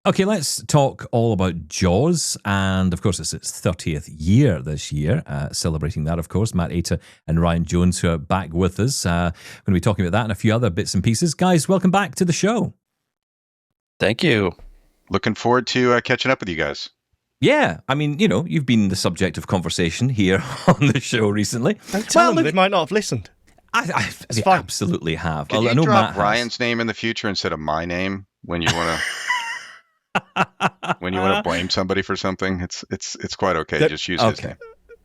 Okay, let's talk all about Jaws. And of course, it's its 30th year this year, celebrating that, of course. Matt Aita and Ryan Jones, who are back with us. We're going to be talking about that and a few other bits and pieces. Guys, welcome back to the show. Thank you. Looking forward to catching up with you guys. Yeah, I mean, you know, you've been the subject of conversation here on the show recently. Don't tell them, they might not have listened. They absolutely have. Can you drop Ryan's name in the future instead of my name when you want to? When you want to blame somebody for something, it's quite okay. Just use his name.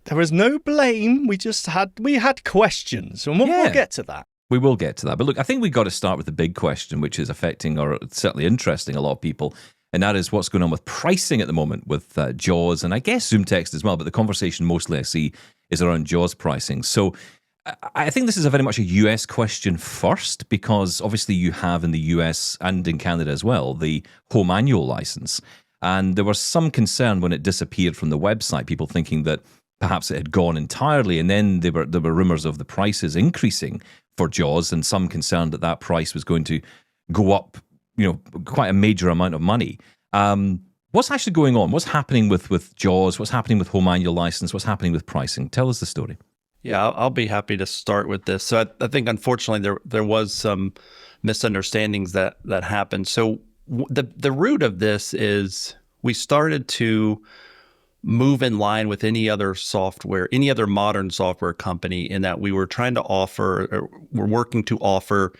There was no blame. We had questions, and we'll get to that. We will get to that. But look, I think we've got to start with the big question, which is affecting or certainly interesting a lot of people, and that is what's going on with pricing at the moment with Jaws, and I guess ZoomText as well. But the conversation mostly I see is around Jaws pricing. So I think this is a very much a US question first, because obviously you have in the US and in Canada as well the home annual license. And there was some concern when it disappeared from the website, people thinking that perhaps it had gone entirely. And then there were rumors of the prices increasing for Jaws, and some concerned that price was going to go up, you know, quite a major amount of money. What's actually going on? What's happening with Jaws? What's happening with home annual license? What's happening with pricing? Tell us the story. Yeah, I'll be happy to start with this. So I think, unfortunately, there was some misunderstandings that happened. So the root of this is we started to move in line with any other software, any other modern software company, in that we were trying to offer, or we're working to offer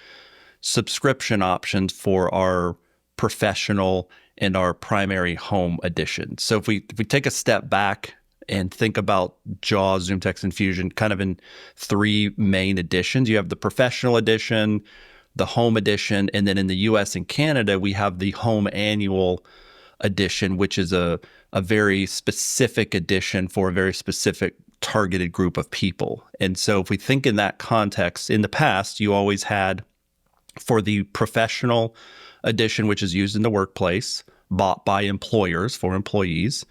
subscription options for our professional and our primary home editions. So if we take a step back and think about Jaws, ZoomText, and Fusion kind of in three main editions. You have the professional edition, the home edition, and then in the US and Canada, we have the home annual edition, which is a very specific edition for a very specific targeted group of people. And so if we think in that context, in the past, you always had, for the professional edition, which is used in the workplace, bought by employers for employees,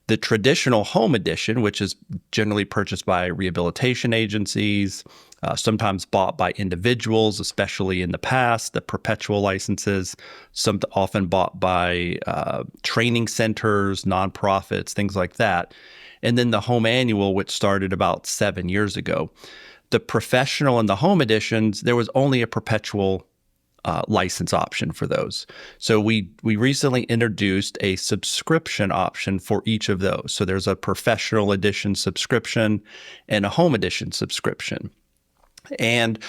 the traditional home edition, which is generally purchased by rehabilitation agencies, sometimes bought by individuals, especially in the past, the perpetual licenses, often bought by training centers, nonprofits, things like that. And then the home annual, which started about 7 years ago. The professional and the home editions, there was only a perpetual license option for those. So we recently introduced a subscription option for each of those. So there's a professional edition subscription and a home edition subscription. And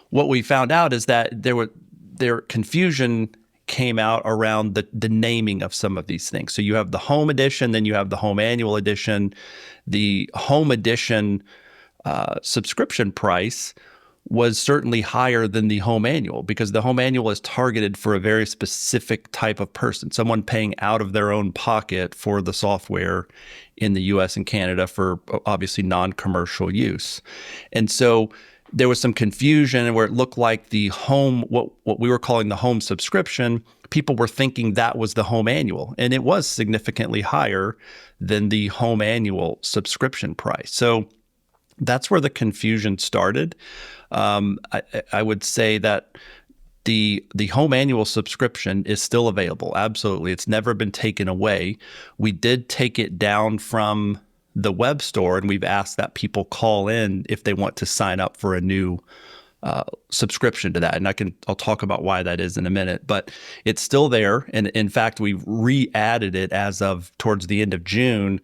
what we found out is that their confusion came out around the naming of some of these things. So you have the home edition, then you have the home annual edition. The home edition subscription price was certainly higher than the home annual, because the home annual is targeted for a very specific type of person, someone paying out of their own pocket for the software in the US and Canada for obviously non-commercial use. And so there was some confusion where it looked like the home, what we were calling the home subscription, people were thinking that was the home annual, and it was significantly higher than the home annual subscription price. So that's where the confusion started. I would say that the home annual subscription is still available. Absolutely. It's never been taken away. We did take it down from the web store, and we've asked that people call in if they want to sign up for a new subscription to that. And I'll talk about why that is in a minute, but it's still there. And in fact, we've re-added it as of towards the end of June.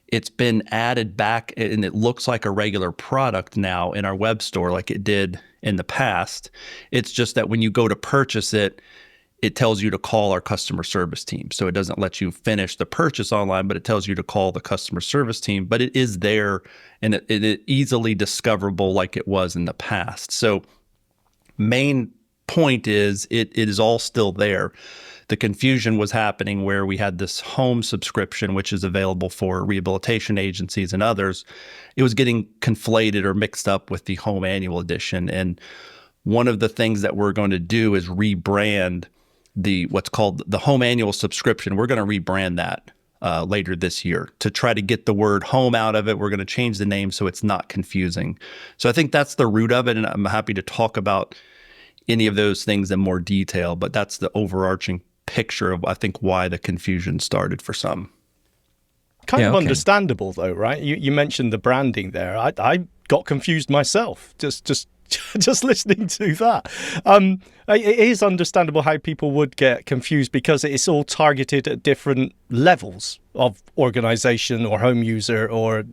It's been added back, and it looks like a regular product now in our web store like it did in the past. It's just that when you go to purchase it, it tells you to call our customer service team. So it doesn't let you finish the purchase online, but it tells you to call the customer service team. But it is there, and it is easily discoverable like it was in the past. So main point is it is all still there. The confusion was happening where we had this home subscription, which is available for rehabilitation agencies and others. It was getting conflated or mixed up with the home annual edition. And one of the things that we're going to do is rebrand what's called the home annual subscription. We're going to rebrand that later this year to try to get the word home out of it. We're going to change the name so it's not confusing. So I think that's the root of it, and I'm happy to talk about any of those things in more detail, but that's the overarching picture of, I think, why the confusion started for some. Kind Yeah, of okay. understandable, though, right? You mentioned the branding there. I got confused myself just just listening to that. It is understandable how people would get confused because it's all targeted at different levels of organization or home user or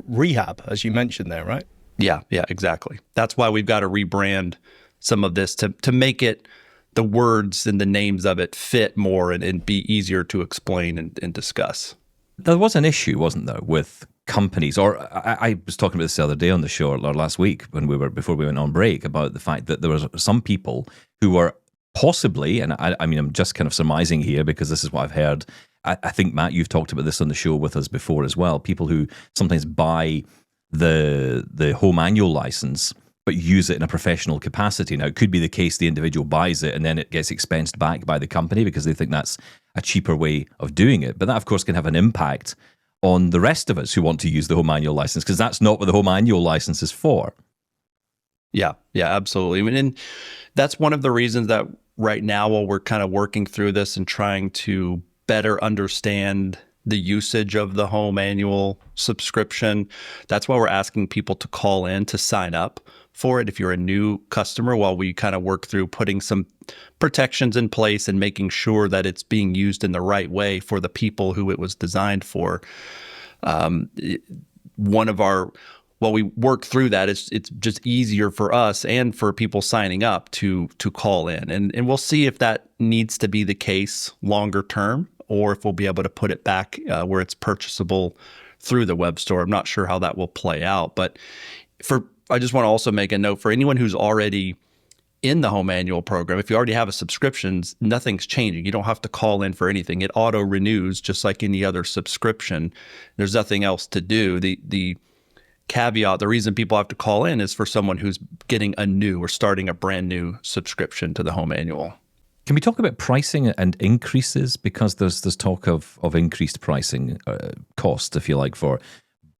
rehab, as you mentioned there, right? Yeah, exactly. That's why we've got to rebrand some of this to make it, the words and the names of it fit more and be easier to explain and discuss. There was an issue, wasn't there, with companies, or I was talking about this the other day on the show, or last week before we went on break, about the fact that there was some people who were possibly, and I mean, I'm just kind of surmising here because this is what I've heard. I think, Matt, you've talked about this on the show with us before as well. People who sometimes buy the home annual license but use it in a professional capacity. Now, it could be the case the individual buys it and then it gets expensed back by the company because they think that's a cheaper way of doing it. But that, of course, can have an impact on the rest of us who want to use the home annual license, because that's not what the home annual license is for. Yeah, absolutely. I mean, and that's one of the reasons that right now, while we're kind of working through this and trying to better understand the usage of the home annual subscription, that's why we're asking people to call in to sign up for it if you're a new customer, while we kind of work through putting some protections in place and making sure that it's being used in the right way for the people who it was designed for. While we work through that, it's just easier for us and for people signing up to call in. And we'll see if that needs to be the case longer term, or if we'll be able to put it back where it's purchasable through the web store. I'm not sure how that will play out. But I just want to also make a note for anyone who's already in the home annual program. If you already have a subscription, nothing's changing. You don't have to call in for anything. It auto renews just like any other subscription. There's nothing else to do. The caveat, the reason people have to call in is for someone who's getting a new or starting a brand new subscription to the home annual. Can we talk about pricing and increases? Because there's talk of increased pricing cost, if you like, for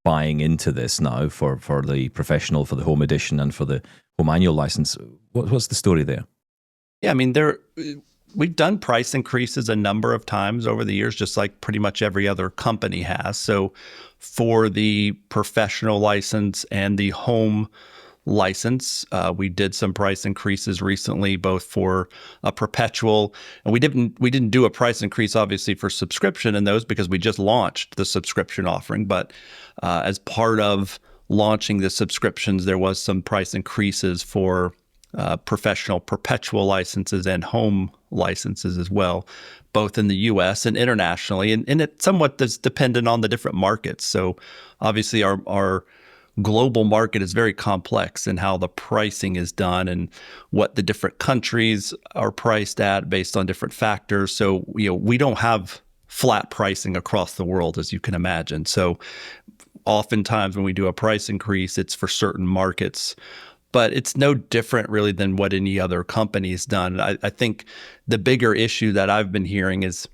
buying into this now for the professional, for the home edition, and for the home annual license. What's the story there? Yeah, I mean, we've done price increases a number of times over the years, just like pretty much every other company has. So for the professional license and the home license, we did some price increases recently, both for a perpetual, and we didn't do a price increase obviously for subscription in those because we just launched the subscription offering. But as part of launching the subscriptions, there was some price increases for professional perpetual licenses and home licenses as well, both in the U.S. and internationally. And it somewhat is dependent on the different markets. So obviously our global market is very complex in how the pricing is done and what the different countries are priced at based on different factors. So, we don't have flat pricing across the world, as you can imagine. So oftentimes when we do a price increase, it's for certain markets, but it's no different really than what any other company has done. I think the bigger issue that I've been hearing is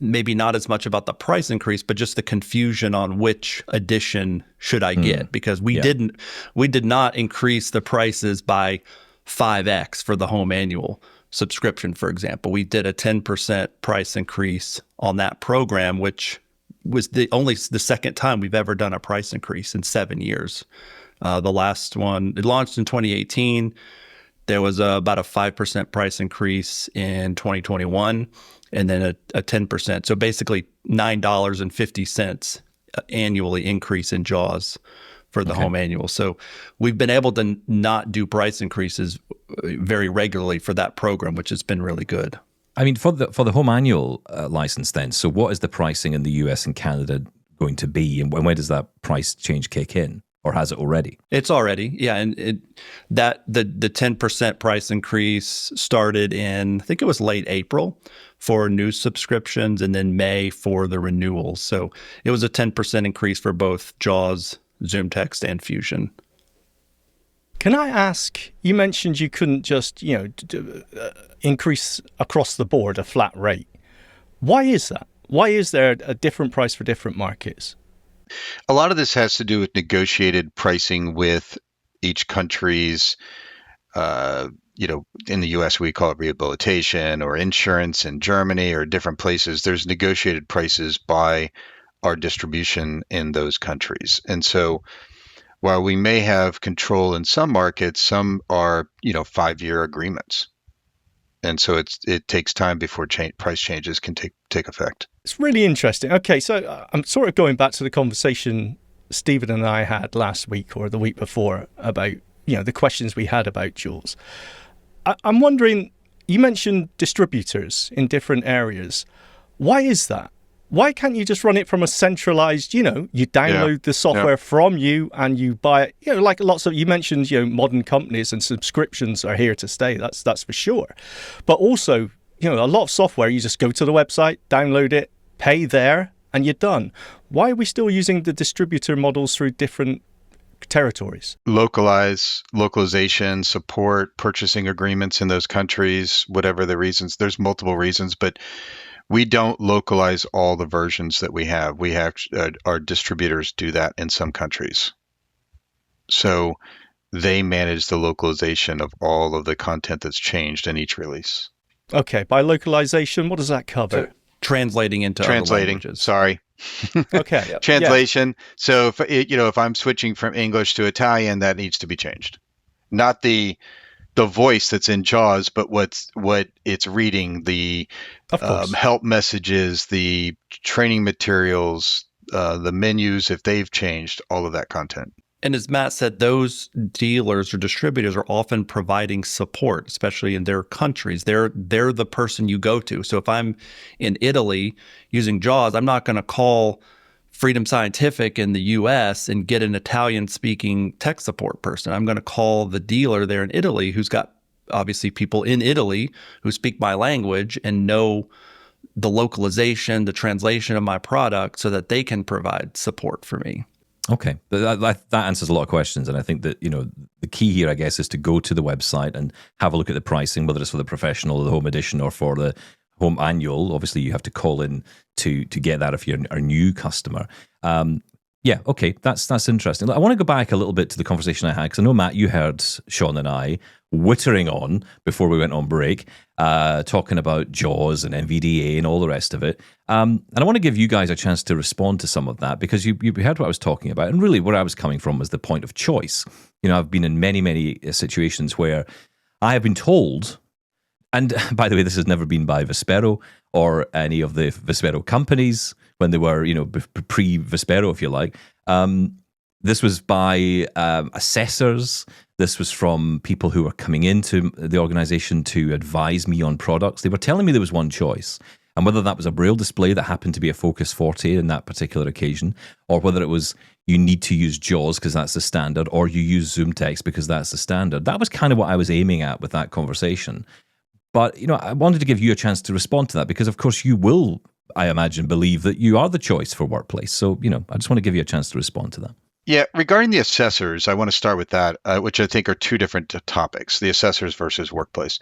maybe not as much about the price increase, but just the confusion on which edition should I get, because we did not increase the prices by 5x for the home annual subscription, for example. We did a 10% price increase on that program, which was the second time we've ever done a price increase in 7 years. The last one, it launched in 2018. There was about a 5% price increase in 2021, and then a 10%. So basically $9.50 annually increase in JAWS for the home annual. So we've been able to not do price increases very regularly for that program, which has been really good. I mean, for the home annual license then, so what is the pricing in the US and Canada going to be, and when does that price change kick in? Or has it already? It's already, yeah. And the 10% price increase started in, I think it was late April for new subscriptions, and then May for the renewals. So it was a 10% increase for both JAWS, Zoom Text, and Fusion. Can I ask, you mentioned you couldn't just, increase across the board a flat rate. Why is that? Why is there a different price for different markets? A lot of this has to do with negotiated pricing with each country's in the US, we call it rehabilitation, or insurance in Germany or different places. There's negotiated prices by our distribution in those countries. And so while we may have control in some markets, some are, 5-year agreements. And so it takes time before price changes can take effect. It's really interesting. Okay, so I'm sort of going back to the conversation Stephen and I had last week or the week before about, the questions we had about JAWS. I'm wondering, you mentioned distributors in different areas. Why is that? Why can't you just run it from a centralized, you download the software from you and you buy it, like you mentioned, modern companies and subscriptions are here to stay. That's for sure. But also, a lot of software, you just go to the website, download it, pay there, and you're done. Why are we still using the distributor models through different territories? Localization, support, purchasing agreements in those countries, whatever the reasons. There's multiple reasons, but we don't localize all the versions that we have. We have our distributors do that in some countries. So they manage the localization of all of the content that's changed in each release. Okay, by localization, what does that cover? So, translating into other languages. Sorry. Okay. Translation. Yeah. So if I'm switching from English to Italian, that needs to be changed. Not the voice that's in JAWS, but what it's reading, the help messages, the training materials, the menus, if they've changed, all of that content. And as Matt said, those dealers or distributors are often providing support, especially in their countries. They're the person you go to. So if I'm in Italy using JAWS, I'm not going to call Freedom Scientific in the US and get an Italian-speaking tech support person. I'm going to call the dealer there in Italy who's got obviously people in Italy who speak my language and know the localization, the translation of my product so that they can provide support for me. Okay, that answers a lot of questions, and I think that the key here, I guess, is to go to the website and have a look at the pricing, whether it's for the professional, the home edition, or for the home annual. Obviously, you have to call in to get that if you're a new customer. Okay, that's interesting. I want to go back a little bit to the conversation I had, because I know, Matt, you heard Shaun and I wittering on before we went on break, talking about JAWS and NVDA and all the rest of it. And I want to give you guys a chance to respond to some of that, because you heard what I was talking about. And really where I was coming from was the point of choice. I've been in many, many situations where I have been told, and by the way, this has never been by Vispero or any of the Vispero companies when they were, pre-Vispero, if you like. This was by assessors. This was from people who were coming into the organization to advise me on products. They were telling me there was one choice. And whether that was a Braille display that happened to be a Focus 40 in that particular occasion, or whether it was you need to use JAWS because that's the standard, or you use ZoomText because that's the standard. That was kind of what I was aiming at with that conversation. But, I wanted to give you a chance to respond to that, because, of course, you will, I imagine, believe that you are the choice for workplace. So, I just want to give you a chance to respond to that. Yeah, regarding the assessors, I want to start with that, which I think are two different topics, the assessors versus workplace.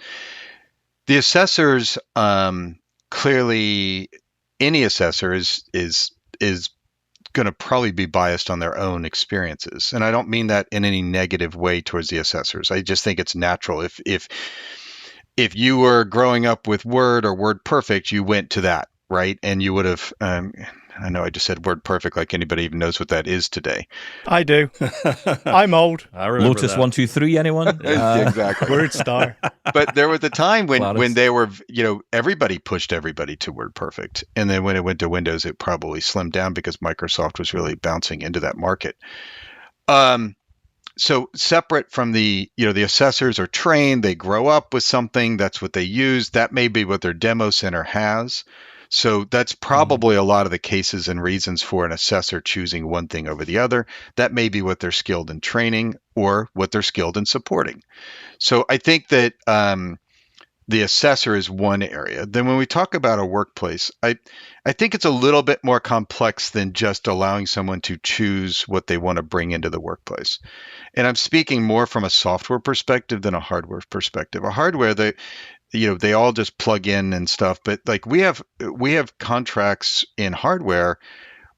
The assessors, clearly, any assessor is going to probably be biased on their own experiences. And I don't mean that in any negative way towards the assessors. I just think it's natural. If you were growing up with Word or WordPerfect, you went to that, right? And you would have, I know I just said WordPerfect like anybody even knows what that is today. I do. I'm old. I remember Lotus that. 1, 2, 3, anyone? Exactly. WordStar. But there was a time when Gladys. they were, everybody pushed everybody to WordPerfect. And then when it went to Windows, it probably slimmed down because Microsoft was really bouncing into that market. So separate from the assessors are trained, they grow up with something, that's what they use. That may be what their demo center has. So that's probably a lot of the cases and reasons for an assessor choosing one thing over the other. That may be what they're skilled in training or what they're skilled in supporting. So I think that the assessor is one area. Then when we talk about a workplace, I think it's a little bit more complex than just allowing someone to choose what they want to bring into the workplace. And I'm speaking more from a software perspective than a hardware perspective. A hardware, they all just plug in and stuff, but like we have contracts in hardware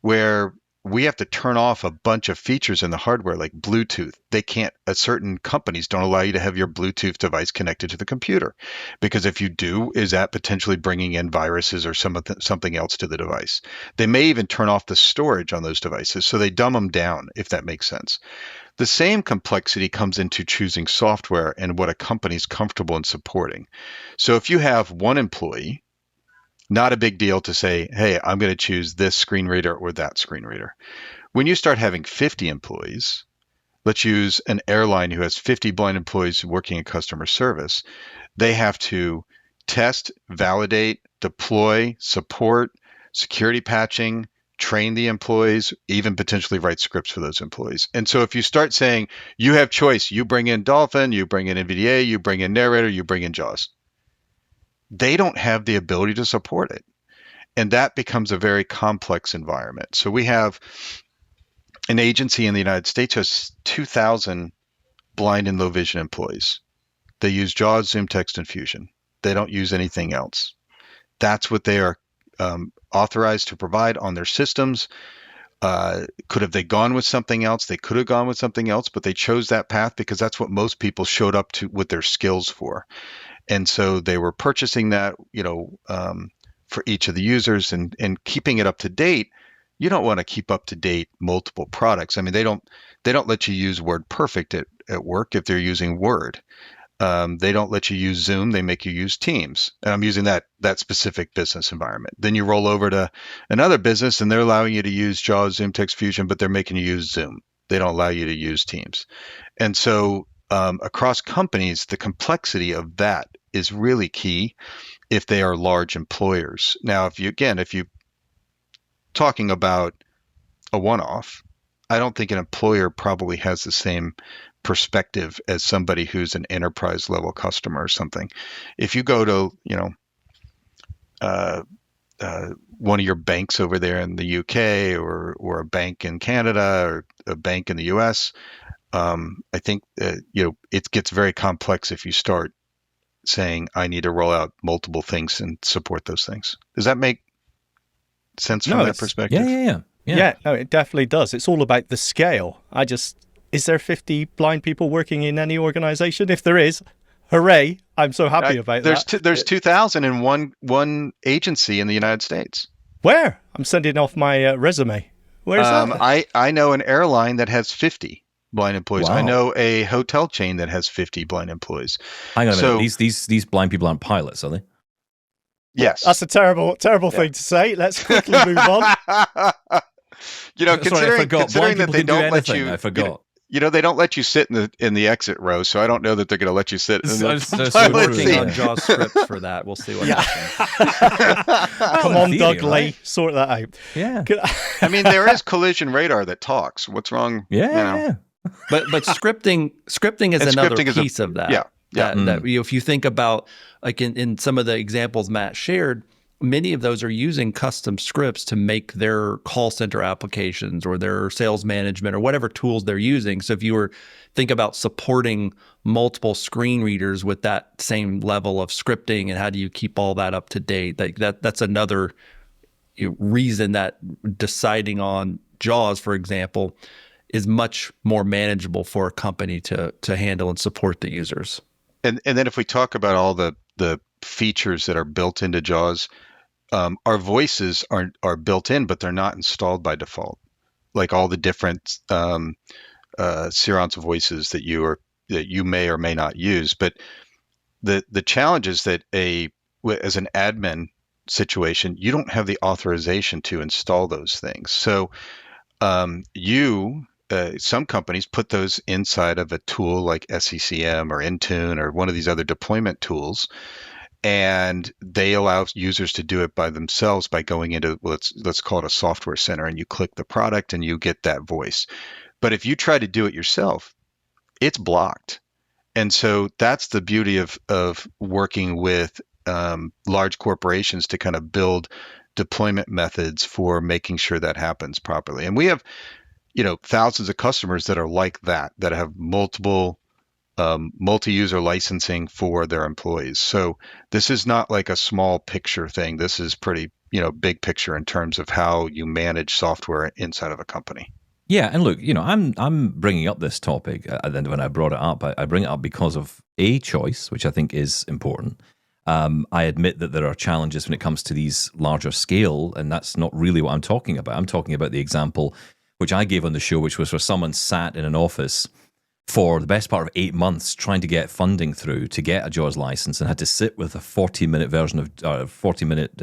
where we have to turn off a bunch of features in the hardware like Bluetooth. They can't, certain companies don't allow you to have your Bluetooth device connected to the computer, because if you do, is that potentially bringing in viruses or something else to the device? They may even turn off the storage on those devices, so they dumb them down, if that makes sense. The same complexity comes into choosing software and what a company's comfortable in supporting. So if you have one employee, not a big deal to say, hey, I'm going to choose this screen reader or that screen reader. When you start having 50 employees, let's use an airline who has 50 blind employees working in customer service. They have to test, validate, deploy, support, security patching, train the employees, even potentially write scripts for those employees. And so if you start saying you have choice, you bring in Dolphin, you bring in NVDA, you bring in Narrator, you bring in JAWS, they don't have the ability to support it. And that becomes a very complex environment. So we have an agency in the United States who has 2,000 blind and low vision employees. They use JAWS, Zoom Text, and Fusion. They don't use anything else. That's what they are authorized to provide on their systems. Could have they gone with something else? They could have gone with something else, but they chose that path because that's what most people showed up to with their skills for. And so they were purchasing that, for each of the users and keeping it up to date. You don't want to keep up to date multiple products. I mean, they don't let you use WordPerfect at work if they're using Word. They don't let you use Zoom. They make you use Teams. And I'm using that specific business environment. Then you roll over to another business and they're allowing you to use JAWS, Zoom Text Fusion, but they're making you use Zoom. They don't allow you to use Teams. And so across companies, the complexity of that is really key if they are large employers. Now, if you talking about a one-off, I don't think an employer probably has the same perspective as somebody who's an enterprise level customer or something. If you go to, one of your banks over there in the UK or a bank in Canada or a bank in the US, I think, it gets very complex if you start saying, I need to roll out multiple things and support those things. Does that make sense from that perspective? Yeah, no, it definitely does. It's all about the scale. Is there 50 blind people working in any organization? If there is, hooray. I'm so happy about that. There's 2,000 in one agency in the United States. Where? I'm sending off my resume. Where is that? I know an airline that has 50 blind employees. Wow. I know a hotel chain that has 50 blind employees. Hang on a minute. These blind people aren't pilots, are they? Yes. That's a terrible thing to say. Let's quickly move on. Considering that they don't let you, I forgot. They don't let you sit in the exit row, so I don't know that they're going to let you sit in the We're working on JAWS scripts for that. We'll see what happens. Come on, Doug Lee, sort that out. Yeah. I mean, there is collision radar that talks. What's wrong? Yeah. But scripting is another piece of that. Yeah. That if you think about, like in some of the examples Matt shared, many of those are using custom scripts to make their call center applications or their sales management or whatever tools they're using. So if you think about supporting multiple screen readers with that same level of scripting, and how do you keep all that up to date? That's another reason that deciding on JAWS, for example, is much more manageable for a company to handle and support the users. And then if we talk about all the features that are built into JAWS, our voices are built in, but they're not installed by default. Like all the different Sirance voices that you may or may not use. But the challenge is that as an admin situation, you don't have the authorization to install those things. So some companies put those inside of a tool like SCCM or Intune or one of these other deployment tools, and they allow users to do it by themselves by going into, let's call it a software center, and you click the product and you get that voice. But if you try to do it yourself, it's blocked. And so that's the beauty of working with large corporations to kind of build deployment methods for making sure that happens properly. And we have, thousands of customers that are like that have multiple multi-user licensing for their employees. So this is not like a small picture thing. This is pretty big picture in terms of how you manage software inside of a company. Yeah, and look, I'm bringing up this topic, and then when I brought it up, I bring it up because of choice, which I think is important. I admit that there are challenges when it comes to these larger scale, and that's not really what I'm talking about. I'm talking about the example which I gave on the show, which was where someone sat in an office for the best part of 8 months trying to get funding through to get a JAWS license, and had to sit with a 40-minute version of 40-minute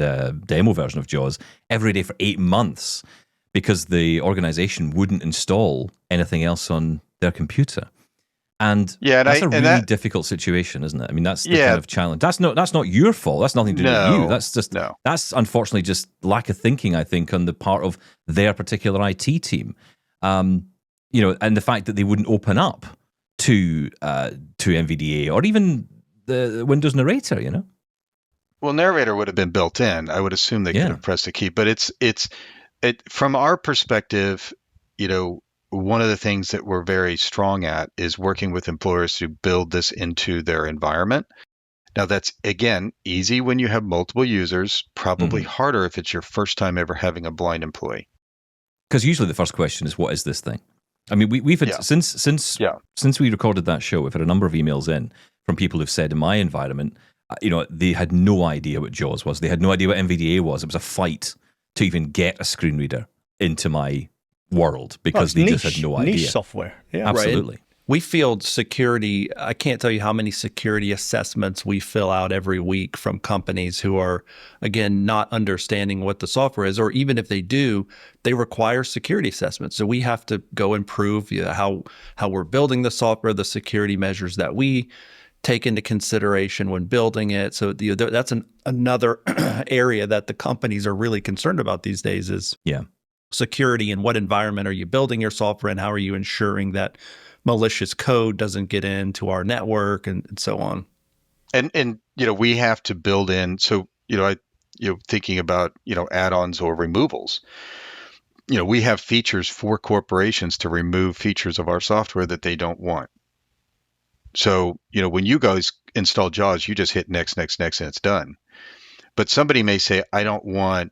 demo version of JAWS every day for 8 months because the organization wouldn't install anything else on their computer. And that's a really difficult situation, isn't it? I mean, that's the kind of challenge. That's not your fault. That's nothing to do with you. That's unfortunately just lack of thinking, I think, on the part of their particular IT team. And the fact that they wouldn't open up to NVDA or even the Windows Narrator, Well, Narrator would have been built in. I would assume they could have pressed a key, but it's from our perspective, one of the things that we're very strong at is working with employers to build this into their environment. Now, that's, again, easy when you have multiple users, probably harder if it's your first time ever having a blind employee. Because usually the first question is, what is this thing? I mean, we've had, since we recorded that show, we've had a number of emails in from people who've said in my environment, they had no idea what JAWS was. They had no idea what NVDA was. It was a fight to even get a screen reader into my world because they just had no idea. Niche software. Yeah, absolutely. Right. We field security. I can't tell you how many security assessments we fill out every week from companies who are, again, not understanding what the software is, or even if they do, they require security assessments. So we have to go and prove how we're building the software, the security measures that we take into consideration when building it. So that's another area that the companies are really concerned about these days is security, and what environment are you building your software and how are you ensuring that malicious code doesn't get into our network and so on. And we have to build in. So thinking about add-ons or removals. We have features for corporations to remove features of our software that they don't want. So when you guys install JAWS, you just hit next, next, next, and it's done. But somebody may say, I don't want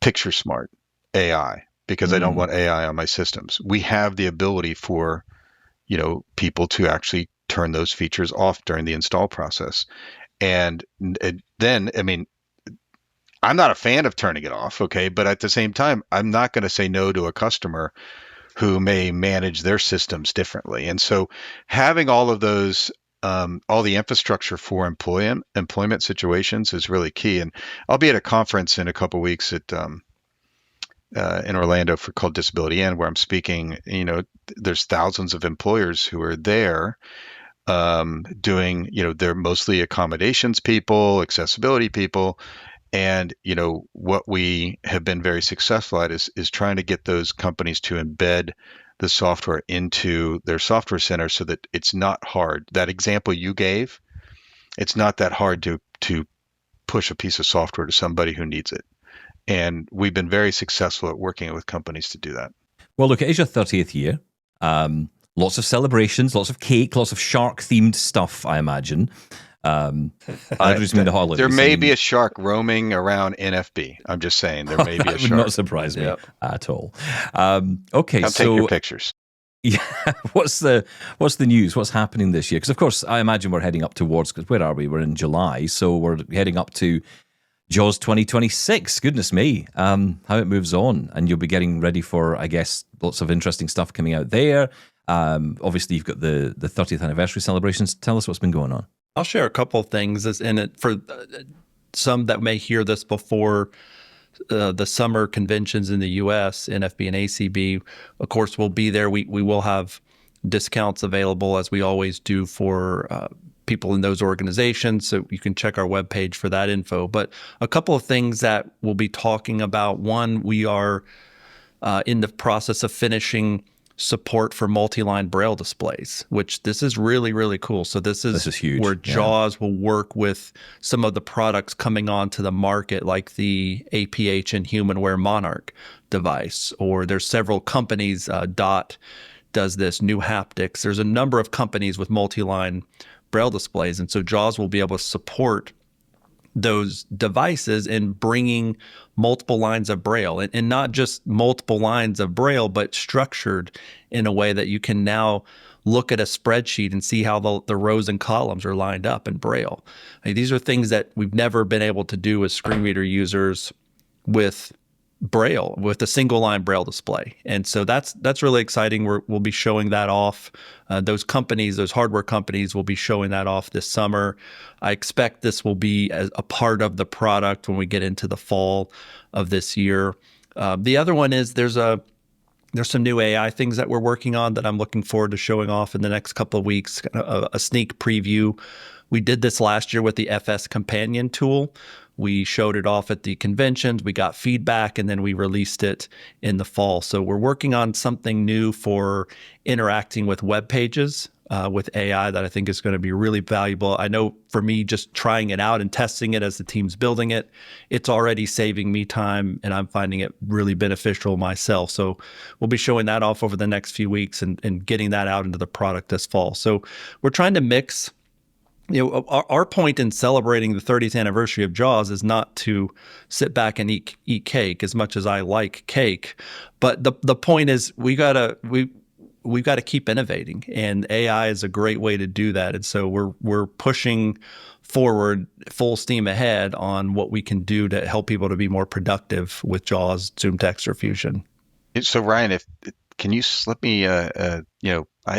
Picture Smart AI. Because I don't want AI on my systems. We have the ability for, people to actually turn those features off during the install process. And then, I mean, I'm not a fan of turning it off, okay? But at the same time, I'm not going to say no to a customer who may manage their systems differently. And so having all of those, all the infrastructure for employment situations is really key. And I'll be at a conference in a couple of weeks at in Orlando called Disability In, where I'm speaking. There's thousands of employers who are there doing, they're mostly accommodations people, accessibility people. And, what we have been very successful at is trying to get those companies to embed the software into their software center so that it's not hard. That example you gave, it's not that hard to push a piece of software to somebody who needs it. And we've been very successful at working with companies to do that. Well, look, it is your 30th year. Lots of celebrations, lots of cake, lots of shark-themed stuff, I imagine. I just mean the holidays. There may be a shark roaming around NFB. I'm just saying there may be a shark. That would not surprise me at all. Okay, Come take your pictures. Yeah, what's the news? What's happening this year? Because of course, I imagine we're heading up towards. Because where are we? We're in July, so we're heading up to JAWS 2026. Goodness me, how it moves on, and you'll be getting ready for, I guess, lots of interesting stuff coming out there. Obviously, you've got the 30th anniversary celebrations. Tell us what's been going on. I'll share a couple of things in it for some that may hear this before the summer conventions in the U.S., NFB and ACB. Of course, we'll be there. We will have discounts available, as we always do, for people in those organizations. So you can check our webpage for that info. But a couple of things that we'll be talking about. One, we are in the process of finishing support for multi-line Braille displays, which this is really, really cool. So this is huge. Where JAWS will work with some of the products coming onto the market, like the APH and HumanWare Monarch device, or there's several companies, Dot does this, New Haptics. There's a number of companies with multi-line Braille displays. And so JAWS will be able to support those devices and bringing multiple lines of Braille, and not just multiple lines of Braille, but structured in a way that you can now look at a spreadsheet and see how the rows and columns are lined up in Braille. These are things that we've never been able to do as screen reader users with Braille, with a single line Braille display. And so that's really exciting. We'll be showing that off. Those hardware companies will be showing that off this summer. I expect this will be a part of the product when we get into the fall of this year. The other one is there's some new AI things that we're working on that I'm looking forward to showing off in the next couple of weeks, a sneak preview. We did this last year with the FS Companion tool. We showed it off at the conventions, we got feedback, and then we released it in the fall. So we're working on something new for interacting with web pages with AI that I think is going to be really valuable. I know for me, just trying it out and testing it as the team's building it, it's already saving me time, and I'm finding it really beneficial myself. So we'll be showing that off over the next few weeks and getting that out into the product this fall. So we're trying to mix. Our point in celebrating the 30th anniversary of JAWS is not to sit back and eat cake, as much as I like cake, but the point is we've got to keep innovating, and AI is a great way to do that. And so we're pushing forward full steam ahead on what we can do to help people to be more productive with JAWS, Zoom Text, or Fusion. So Ryan, can you slip me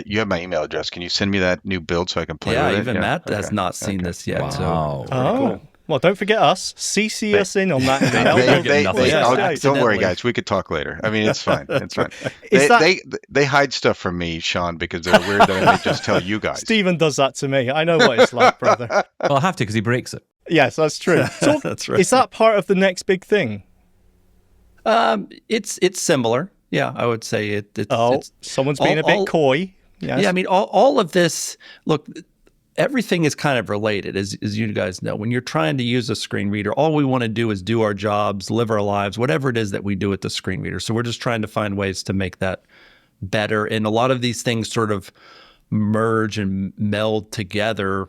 you have my email address. Can you send me that new build so I can play with it? Yeah, even Matt has not seen this yet. Wow. So cool. Well, don't forget us. CC us in on that email. Don't worry, guys. We could talk later. I mean, it's fine. It's fine. They hide stuff from me, Shaun, because they're weird that I may just tell you guys. Stephen does that to me. I know what it's like, brother. Well, I'll have to because he breaks it. Yes, that's true. So that's right. Is that part of the next big thing? It's similar. Yeah, I would say it's someone's being a bit coy. Yes. Yeah, I mean, all of this, look, everything is kind of related, as you guys know. When you're trying to use a screen reader, all we want to do is do our jobs, live our lives, whatever it is that we do with the screen reader. So we're just trying to find ways to make that better. And a lot of these things sort of merge and meld together.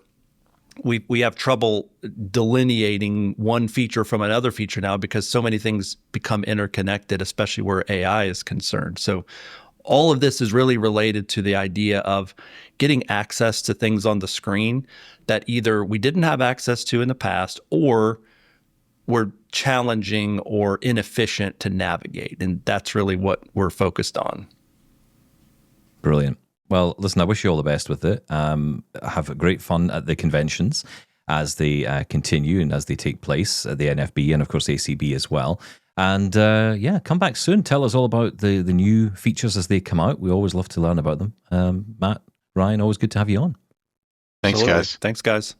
We have trouble delineating one feature from another feature now because so many things become interconnected, especially where AI is concerned. So all of this is really related to the idea of getting access to things on the screen that either we didn't have access to in the past or were challenging or inefficient to navigate. And that's really what we're focused on. Brilliant. Well, listen, I wish you all the best with it. Have great fun at the conventions as they continue and as they take place at the NFB and, of course, ACB as well. And come back soon. Tell us all about the new features as they come out. We always love to learn about them. Matt, Ryan, always good to have you on. Thanks, Absolutely. guys. Thanks, guys.